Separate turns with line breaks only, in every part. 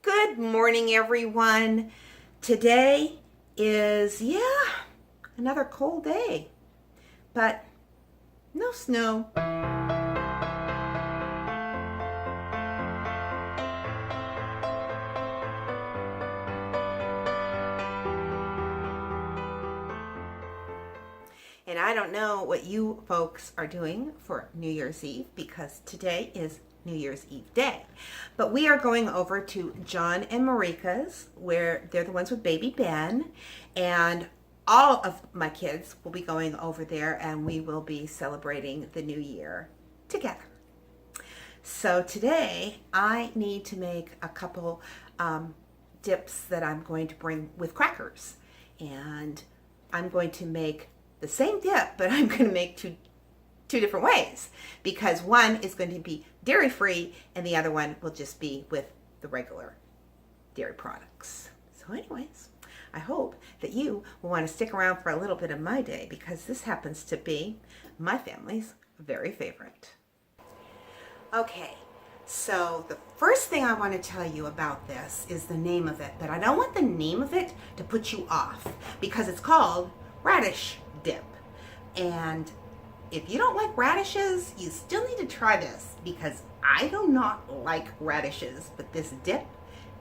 Good morning, everyone. Today is, another cold day, but no snow. And I don't know what you folks are doing for New Year's Eve because today is New Year's Eve day. But we are going over to John and Marika's, where they're the ones with baby Ben, and all of my kids will be going over there, and we will be celebrating the new year together. So today I need to make a couple dips that I'm going to bring with crackers, and I'm going to make the same dip, but I'm going to make two different ways, because one is going to be dairy free and the other one will just be with the regular dairy products. So anyways, I hope that you will want to stick around for a little bit of my day, because this happens to be my family's very favorite. Okay, so the first thing I want to tell you about this is the name of it, but I don't want the name of it to put you off, because it's called radish dip. And if you don't like radishes, you still need to try this, because I do not like radishes, but this dip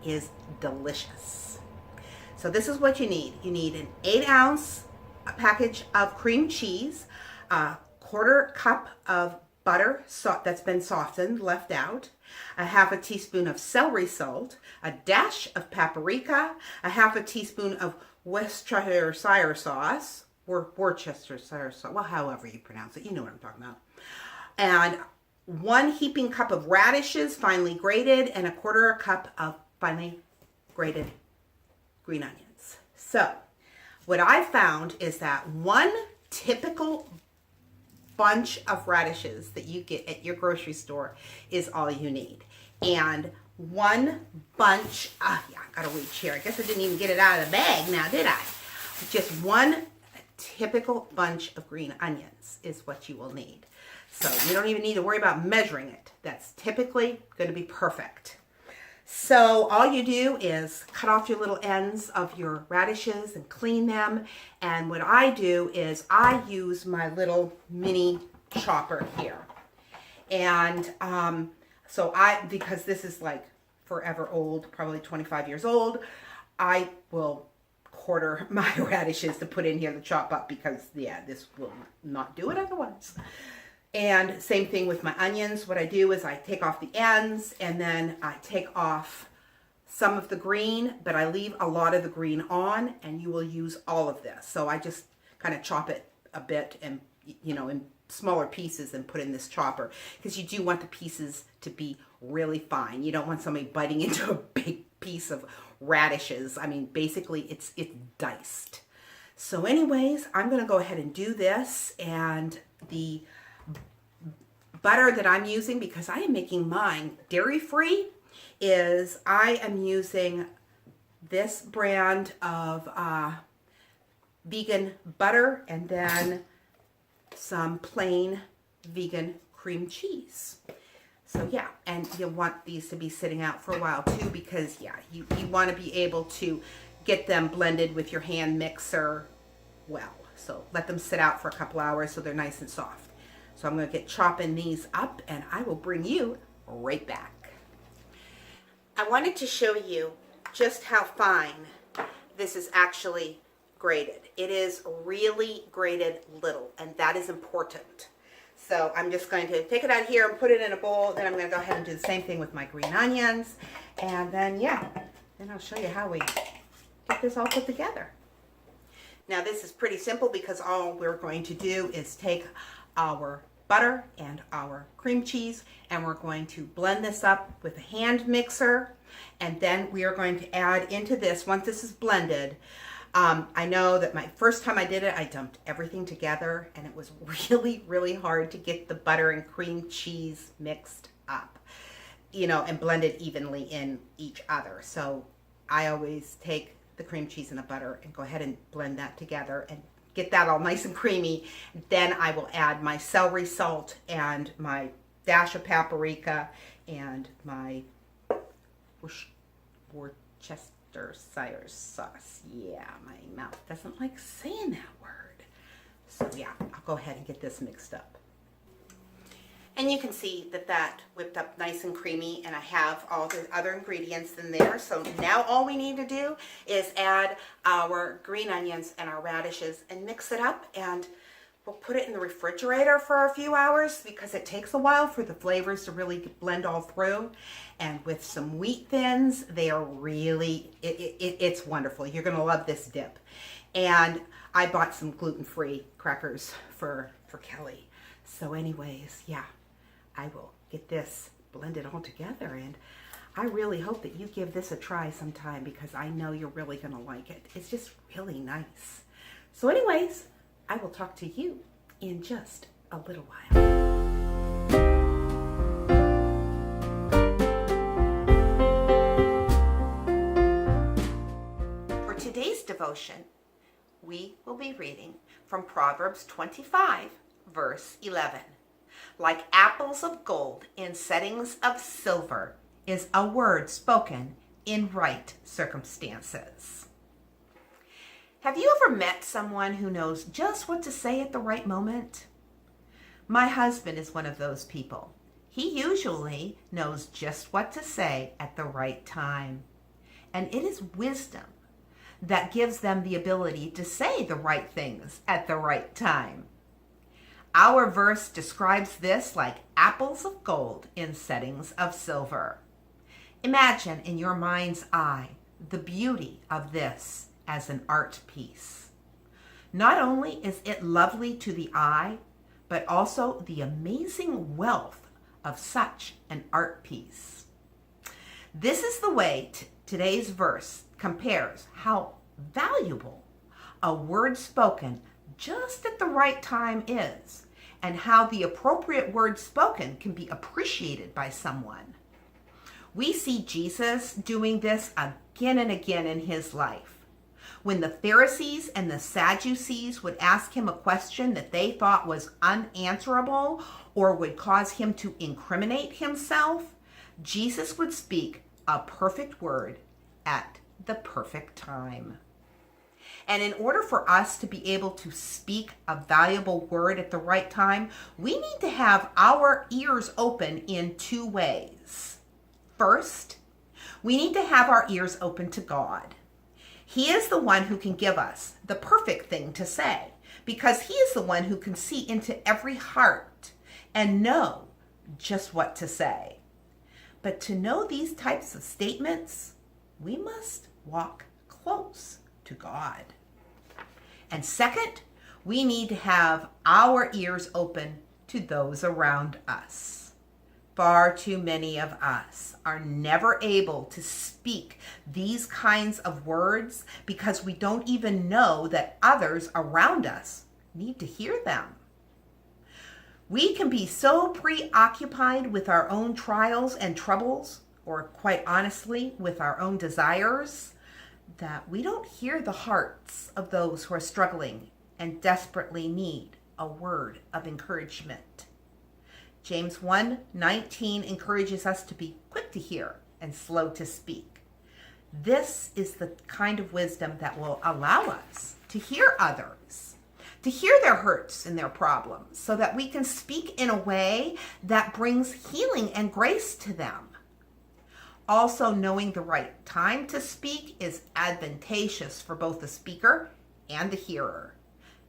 is delicious. So this is what you need. You need an 8-ounce package of cream cheese, a quarter cup of butter that's been softened, left out, a half a teaspoon of celery salt, a dash of paprika, a half a teaspoon of Worcestershire sauce, or Worcestershire sauce, well, however you pronounce it, you know what I'm talking about. And 1 heaping cup of radishes, finely grated, and a quarter cup of finely grated green onions. So, what I found is that 1 typical bunch of radishes that you get at your grocery store is all you need. And 1 bunch, I gotta reach here. I guess I didn't even get it out of the bag now, did I? Just 1 typical bunch of green onions is what you will need. So you don't even need to worry about measuring it. That's typically going to be perfect. So all you do is cut off your little ends of your radishes and clean them. And what I do is I use my little mini chopper here. And because this is like forever old, probably 25 years old, I will quarter my radishes to put in here to chop up, because this will not do it otherwise. And same thing with my onions. What I do is I take off the ends, and then I take off some of the green, but I leave a lot of the green on, and you will use all of this. So I just kind of chop it a bit, and in smaller pieces, and put in this chopper, because you do want the pieces to be really fine. You don't want somebody biting into a big piece of radishes. I mean, basically it's diced. So anyways, I'm going to go ahead and do this. And the butter that I'm using, because I am making mine dairy free, is I am using this brand of vegan butter, and then some plain vegan cream cheese. So and you'll want these to be sitting out for a while too, because you want to be able to get them blended with your hand mixer well. So let them sit out for a couple hours so they're nice and soft. So I'm going to get chopping these up, and I will bring you right back. I wanted to show you just how fine this is actually grated. It is really grated little, and that is important. So I'm just going to take it out here and put it in a bowl. Then I'm going to go ahead and do the same thing with my green onions. And then, then I'll show you how we get this all put together. Now this is pretty simple, because all we're going to do is take our butter and our cream cheese, and we're going to blend this up with a hand mixer. And then we are going to add into this, once this is blended, I know that my first time I did it, I dumped everything together, and it was really, really hard to get the butter and cream cheese mixed up, and blended evenly in each other. So I always take the cream cheese and the butter and go ahead and blend that together and get that all nice and creamy. Then I will add my celery salt and my dash of paprika and my Worcestershire sauce. Yeah, my mouth doesn't like saying that word. So yeah, I'll go ahead and get this mixed up. And you can see that that whipped up nice and creamy, and I have all the other ingredients in there. So now all we need to do is add our green onions and our radishes and mix it up, and we'll put it in the refrigerator for a few hours because it takes a while for the flavors to really blend all through. And with some wheat thins, they are really, it's wonderful. You're gonna love this dip. And I bought some gluten-free crackers for Kelly. So anyways, yeah, I will get this blended all together, and I really hope that you give this a try sometime because I know you're really gonna like it. It's just really nice. So anyways, I will talk to you in just a little while. For today's devotion, we will be reading from Proverbs 25, verse 11. Like apples of gold in settings of silver is a word spoken in right circumstances. Have you ever met someone who knows just what to say at the right moment? My husband is one of those people. He usually knows just what to say at the right time. And it is wisdom that gives them the ability to say the right things at the right time. Our verse describes this like apples of gold in settings of silver. Imagine in your mind's eye the beauty of this as an art piece. Not only is it lovely to the eye, but also the amazing wealth of such an art piece. This is the way today's verse compares how valuable a word spoken just at the right time is, and how the appropriate word spoken can be appreciated by someone. We see Jesus doing this again and again in his life. When the Pharisees and the Sadducees would ask him a question that they thought was unanswerable or would cause him to incriminate himself, Jesus would speak a perfect word at the perfect time. And in order for us to be able to speak a valuable word at the right time, we need to have our ears open in two ways. First, we need to have our ears open to God. He is the one who can give us the perfect thing to say, because he is the one who can see into every heart and know just what to say. But to know these types of statements, we must walk close to God. And second, we need to have our ears open to those around us. Far too many of us are never able to speak these kinds of words because we don't even know that others around us need to hear them. We can be so preoccupied with our own trials and troubles, or quite honestly, with our own desires, that we don't hear the hearts of those who are struggling and desperately need a word of encouragement. James 1:19 encourages us to be quick to hear and slow to speak. This is the kind of wisdom that will allow us to hear others, to hear their hurts and their problems, so that we can speak in a way that brings healing and grace to them. Also, knowing the right time to speak is advantageous for both the speaker and the hearer.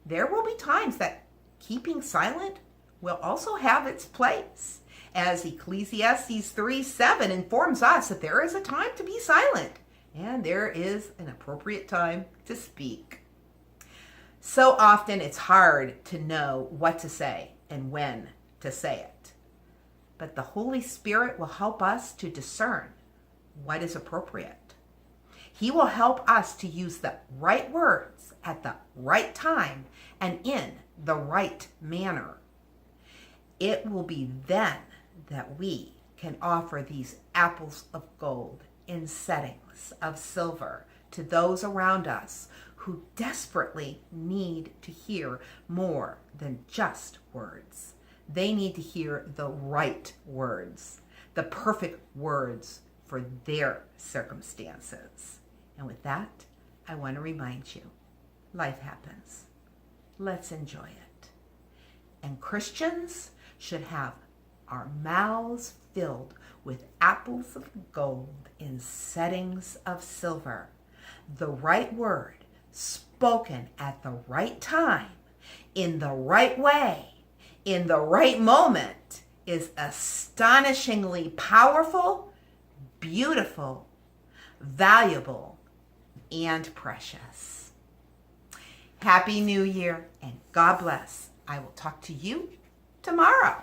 There will be times that keeping silent will also have its place, as Ecclesiastes 3:7 informs us that there is a time to be silent and there is an appropriate time to speak. So often it's hard to know what to say and when to say it. But the Holy Spirit will help us to discern what is appropriate. He will help us to use the right words at the right time and in the right manner. It will be then that we can offer these apples of gold in settings of silver to those around us who desperately need to hear more than just words. They need to hear the right words, the perfect words for their circumstances. And with that, I want to remind you, life happens. Let's enjoy it. And Christians should have our mouths filled with apples of gold in settings of silver. The right word spoken at the right time, in the right way, in the right moment is astonishingly powerful, beautiful, valuable, and precious. Happy New Year and God bless. I will talk to you tomorrow.